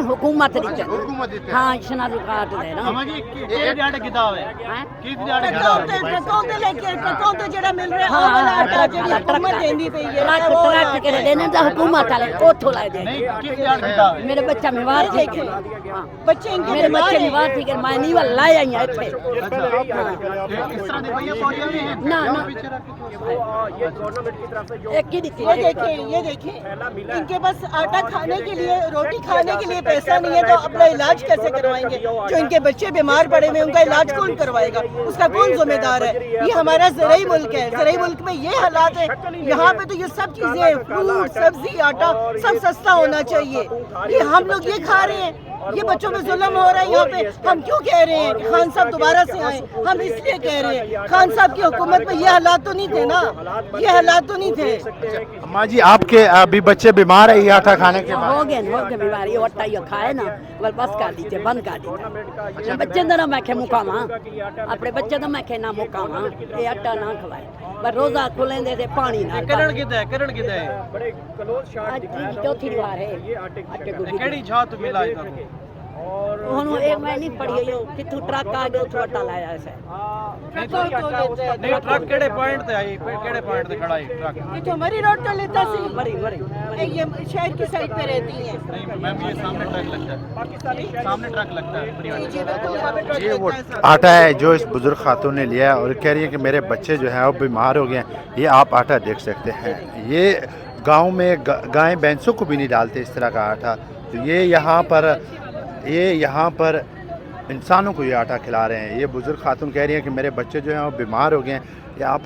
हुकूमत दी चल हुकूमत दी हाँ इतना रिकार्ड दे ना अम्मा जी कितने दिहाड़े किदा होवे हैं कितने दिहाड़े किदा होवे ट्रकों के लेके ट्रकों तो जरा मिल रहा है हाँ, वो वाला हाँ, आटा ट्रक जो वाला, हुकूमत ट्रक देंदी पई है ट्रक वो ट्रक आटा के है। देने दा हुकूमत वाले ओथों लाए दे नहीं कितने दिहाड़े किदा होवे मेरे बच्चा बीमार ये थी देखें हाँ बच्चे इनके मेरे बीमार बच्चे हैं। बीमार थी कि मैं नहीं वाला लाए आई है इत्थे इस तरह दी भैया पौड़ियां भी हैं ना ना पीछे रख के एक ही दी ये देखें इनके पास आटा खाने के लिए रोटी खाने के लिए पैसा नहीं है तो अपना इलाज कैसे करवाएंगे जो इनके बच्चे बीमार पड़े हुए हैं उनका इलाज कौन करवाएगा उसका कौन जिम्मेदार है ये हमारा ज़राई मुल्क है ज़राई मुल्क में ये हालात है यहाँ पे तो ये सब चीजें फ्रूट सब्जी आटा सब सस्ता होना चाहिए ये हम लोग ये खा रहे हैं ये बच्चों पे जुल्म हो रहा है यहाँ पे हम क्यों कह रहे हैं कि खान साहब दोबारा से आए हम इसलिए कह रहे हैं खान साहब की हुकूमत में ये हालात तो नहीं थे ना ये हालात तो नहीं थे अम्मा जी आपके अभी बच्चे बीमार है ये आटा खाने के बाद हो गए बीमारी आटा ये खाए ना बल बस कर दीजिए बंद कर दीजिए बच्चे ना मैं खे मुकावा अपने बच्चे तो मैं खे ना मुकावा ये आटा ना खवाए पर रोजा खुले दे पानी ना करण किदा है आज की चौथी बार है आटे को केड़ी छां तो मिला इधर ਹੁਣ ਇਹ ਮੈਂ ਨਹੀਂ ਪੜੀ ਹੋਈ ਕਿੱਥੋਂ ਟਰੱਕ ਆ ਗਿਆ ਉੱਥੋਂ ਆਟਾ ਲਾਇਆ ਐ नहीं ट्रक केड़े पॉइंट ते आई केड़े पॉइंट ते खड़ा है ट्रक ये तो हमारी रोड तो लेता सी मरी ये शहर की साइड पे रहती है नहीं मैम ये सामने ट्रक लगता है सामने ट्रक लगता है परिवार जी बिल्कुल यहाँ पे ट्रक ये वो लेता है आटा है जो इस बुजुर्ग खातून ने लिया है और कह रही है कि मेरे बच्चे जो हैं वो बीमार हो गए हैं ये आप आटा देख सकते हैं ये गांव में गाय भैंसों को भी नहीं डालते इस तरह का आटा तो ये यहाँ पर इंसानों को ये आटा खिला रहे हैं ये बुजुर्ग खातून कह रही हैं कि मेरे बच्चे जो हैं वो बीमार हो गए हैं ये आप